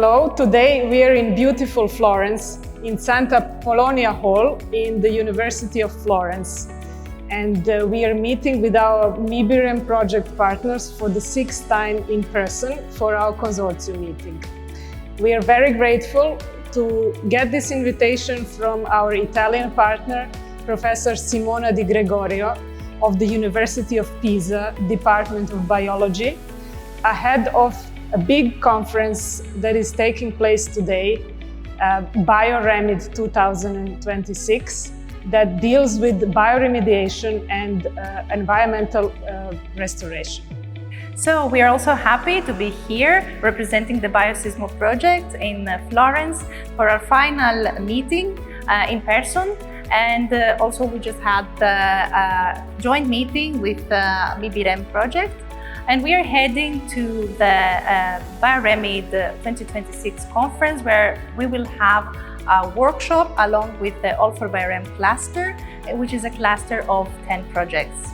Hello, today we are in beautiful Florence, in Santa Polonia Hall in the University of Florence. And we are meeting with our MIBIREM project partners for the 6th time in person for our consortium meeting. We are very grateful to get this invitation from our Italian partner, Professor Simona di Gregorio of the University of Pisa, Department of Biology, ahead of a big conference that is taking place today, BioRemid 2026, that deals with bioremediation and environmental restoration. So we are also happy to be here representing the BioSysMO project in Florence for our final meeting in person. And also we just had a joint meeting with the MIBIREM project. And we are heading to the BioRemid 2026 conference, where we will have a workshop along with the ALL4BIOREM Cluster, which is a cluster of 10 projects.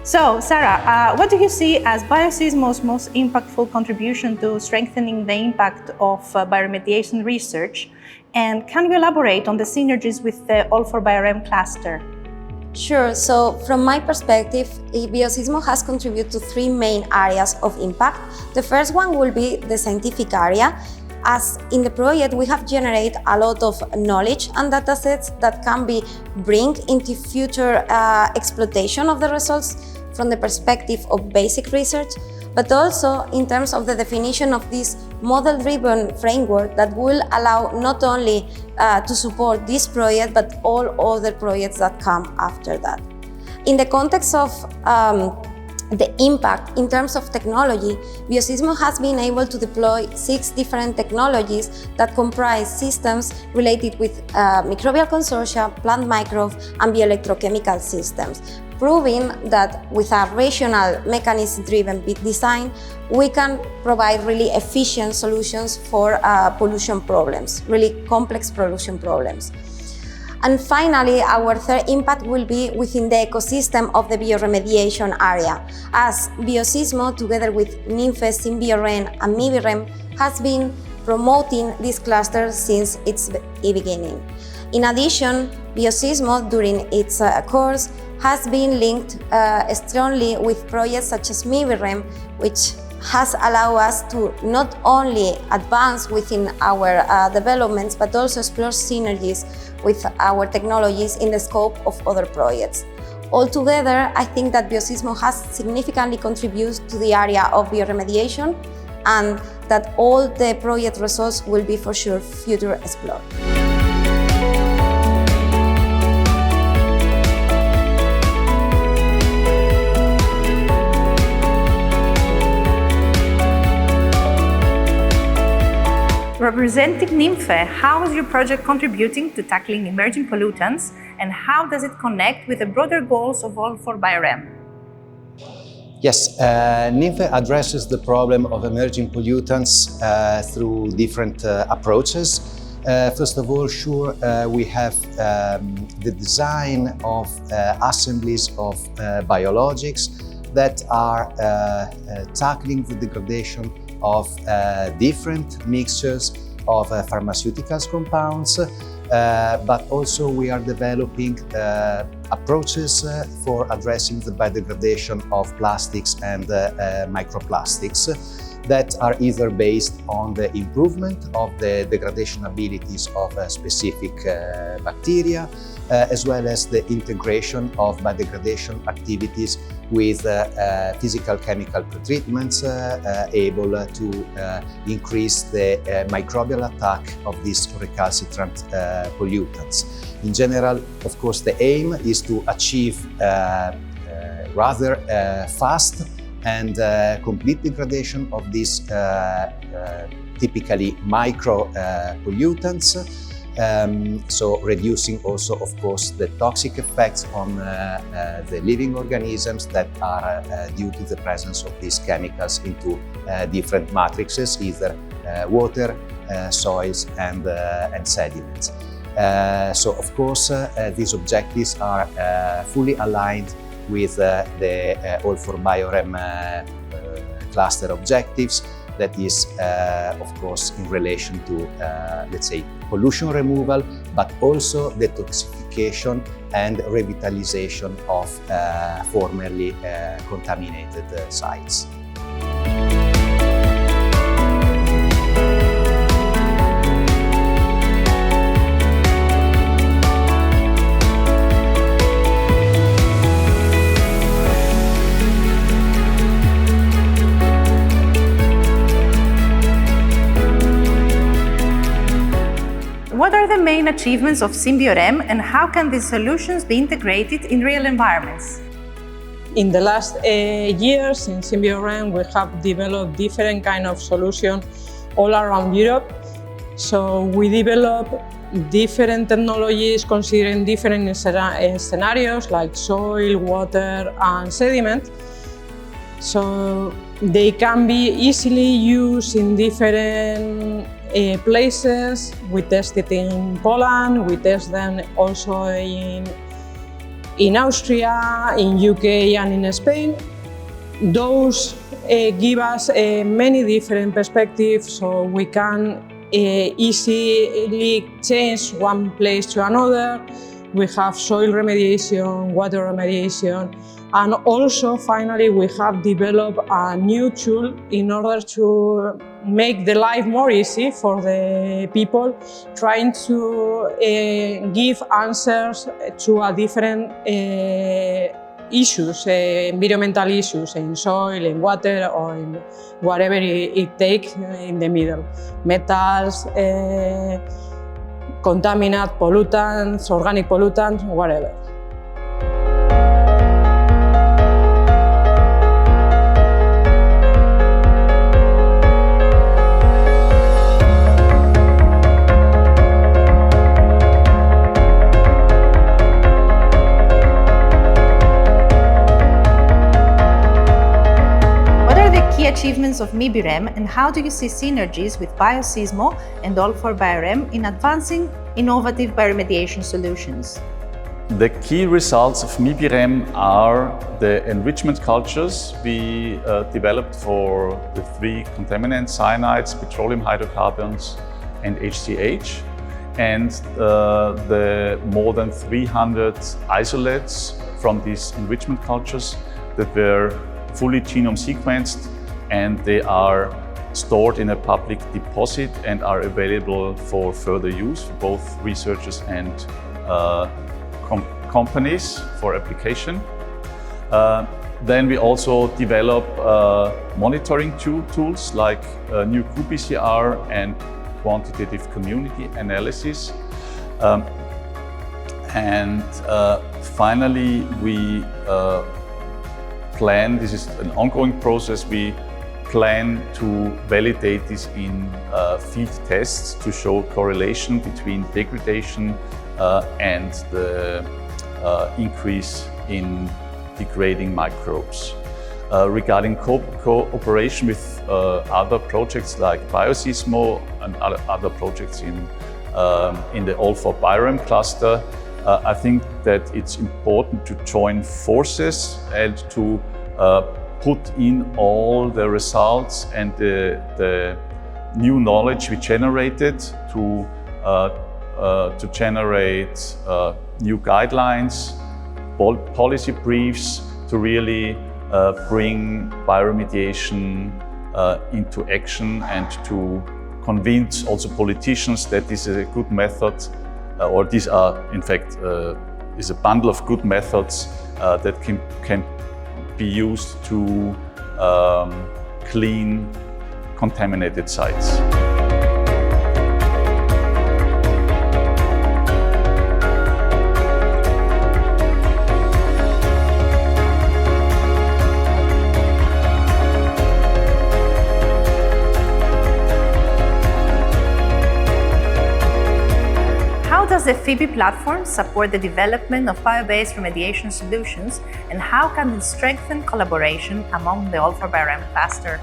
So, Sara, what do you see as BioSysMO's most impactful contribution to strengthening the impact of bioremediation research? And can you elaborate on the synergies with the ALL4BIOREM cluster? Sure. So, from my perspective, BioSysMO has contributed to 3 main areas of impact. The first one will be the scientific area. As in the project, we have generated a lot of knowledge and datasets that can be bring into future exploitation of the results from the perspective of basic research, but also in terms of the definition of this model-driven framework that will allow not only to support this project, but all other projects that come after that. In the context of the impact in terms of technology, BioSysMO has been able to deploy 6 different technologies that comprise systems related with microbial consortia, plant microbe, and bioelectrochemical systems, proving that with a rational mechanism-driven design, we can provide really efficient solutions for pollution problems, really complex pollution problems. And finally, our third impact will be within the ecosystem of the bioremediation area, as BioSysMO, together with NYMPHE, SYMBIOREM, and MIBIREM, has been promoting this cluster since its beginning. In addition, BioSysMO, during its course, has been linked strongly with projects such as MIBIREM, which has allowed us to not only advance within our developments, but also explore synergies with our technologies in the scope of other projects. Altogether, I think that BioSysMO has significantly contributed to the area of bioremediation, and that all the project results will be for sure future explored. Representing NYMPHE, how is your project contributing to tackling emerging pollutants, and how does it connect with the broader goals of ALL4BIOREM? Yes, NYMPHE addresses the problem of emerging pollutants through different approaches. First of all, we have the design of assemblies of biologics that are tackling the degradation of different mixtures of pharmaceuticals compounds, but also we are developing approaches for addressing the biodegradation of plastics and microplastics that are either based on the improvement of the degradation abilities of specific bacteria, as well as the integration of biodegradation activities with physical chemical pretreatments able to increase the microbial attack of these recalcitrant pollutants. In general, of course, the aim is to achieve rather fast and complete degradation of these typically micro pollutants, So reducing also, of course, the toxic effects on the living organisms that are due to the presence of these chemicals into different matrices, either water, soils and sediments. So of course these objectives are fully aligned with the ALL4BIOREM cluster objectives, that is of course in relation to let's say pollution removal, but also detoxification and revitalization of formerly contaminated sites. What are the main achievements of SYMBIOREM and how can these solutions be integrated in real environments? In the last years in SYMBIOREM we have developed different kind of solutions all around Europe. So we develop different technologies considering different scenarios like soil, water and sediment. So they can be easily used in different places. We test it in Poland, we test them also in Austria, in UK and in Spain. Those give us many different perspectives, so we can easily change one place to another. We have soil remediation, water remediation, and also finally we have developed a new tool in order to make the life more easy for the people trying to give answers to a different issues, environmental issues in soil, in water or in whatever it takes in the middle. Metals, contaminants, pollutants, organic pollutants, whatever. Achievements of MIBIREM and how do you see synergies with BioSysMo and ALL4BIOREM in advancing innovative bioremediation solutions? The key results of MIBIREM are the enrichment cultures we developed for the 3 contaminant cyanides, petroleum hydrocarbons and HCH, and the more than 300 isolates from these enrichment cultures that were fully genome sequenced, and they are stored in a public deposit and are available for further use for both researchers and companies for application. Then we also develop monitoring tools like new qPCR and quantitative community analysis. And finally, we plan, this is an ongoing process, we plan to validate this in field tests to show correlation between degradation and the increase in degrading microbes. Regarding cooperation with other projects like BioSysMo and other projects in the ALL4BIOREM cluster, I think that it's important to join forces and to put in all the results and the new knowledge we generated to generate new guidelines, policy briefs to really bring bioremediation into action and to convince also politicians that this is a good method, or these are in fact is a bundle of good methods that can be used to clean contaminated sites. does the PHOEBE platform support the development of bio-based remediation solutions, and how can it strengthen collaboration among the ALL4BIOREM cluster?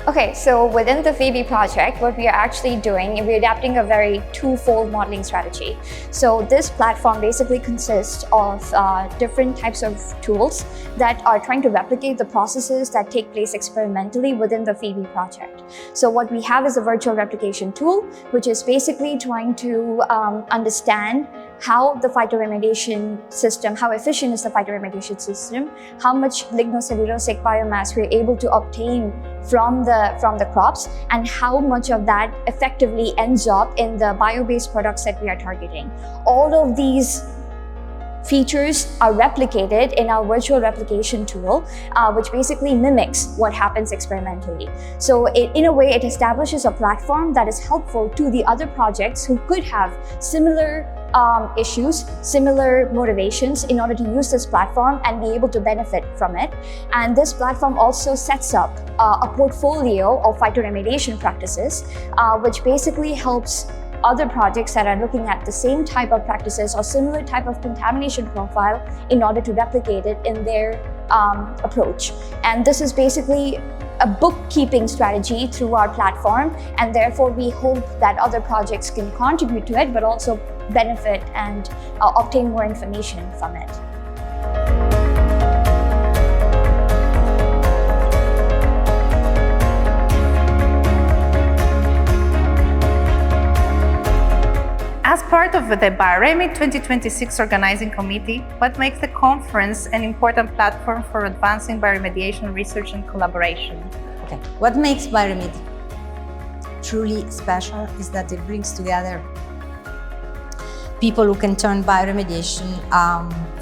Okay, so within the PHOEBE project, what we are actually doing, we're adapting a very twofold modeling strategy. So this platform basically consists of different types of tools that are trying to replicate the processes that take place experimentally within the PHOEBE project. So what we have is a virtual replication tool, which is basically trying to understand how the phytoremediation system, how efficient is the phytoremediation system, how much lignocellulosic biomass we're able to obtain from the crops, and how much of that effectively ends up in the bio-based products that we are targeting. All of these features are replicated in our virtual replication tool, which basically mimics what happens experimentally. So in a way, it establishes a platform that is helpful to the other projects who could have similar issues, similar motivations in order to use this platform and be able to benefit from it. And this platform also sets up a portfolio of phytoremediation practices, which basically helps other projects that are looking at the same type of practices or similar type of contamination profile in order to replicate it in their approach. And this is basically a bookkeeping strategy through our platform, and therefore we hope that other projects can contribute to it, but also benefit and obtain more information from it. As part of the BioRemid 2026 Organizing Committee, what makes the conference an important platform for advancing bioremediation research and collaboration? Okay. What makes BioRemid truly special is that it brings together people who can turn bioremediation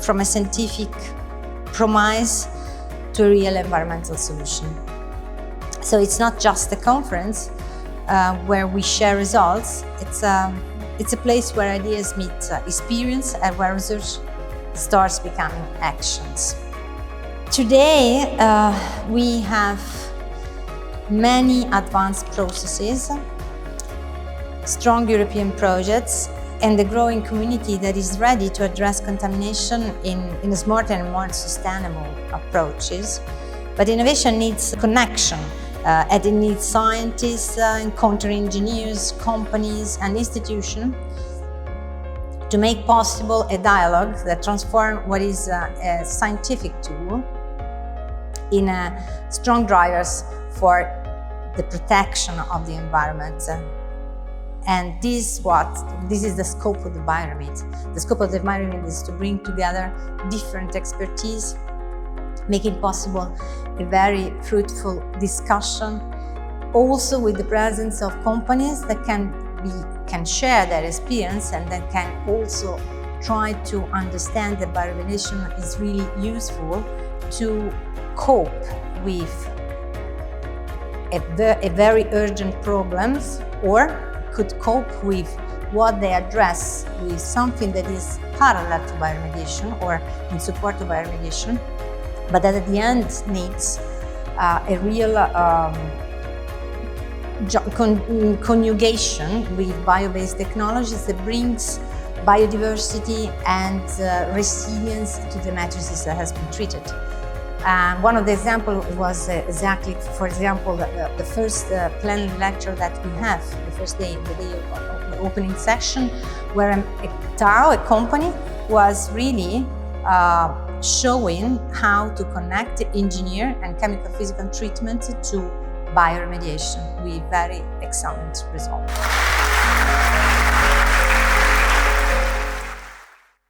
from a scientific promise to a real environmental solution. So it's not just a conference where we share results, it's a place where ideas meet experience and where research starts becoming actions. Today, we have many advanced processes, strong European projects, and a growing community that is ready to address contamination in smarter and more sustainable approaches. But innovation needs connection. And it needs scientists, encountering engineers, companies, and institutions to make possible a dialogue that transforms what is a scientific tool in strong drivers for the protection of the environment. And this is the scope of the BioRemid. The scope of the BioRemid is to bring together different expertise, making possible a very fruitful discussion, also with the presence of companies that can share their experience and that can also try to understand that bioremediation is really useful to cope with a very urgent problems, or could cope with what they address with something that is parallel to bioremediation or in support of bioremediation, but that at the end needs a real conjugation with bio-based technologies that brings biodiversity and resilience to the matrices that has been treated. One of the examples was exactly, for example, the first plenary lecture that we have, the first day, the day of the opening session, where a company was really showing how to connect engineer and chemical physical treatment to bioremediation with very excellent results.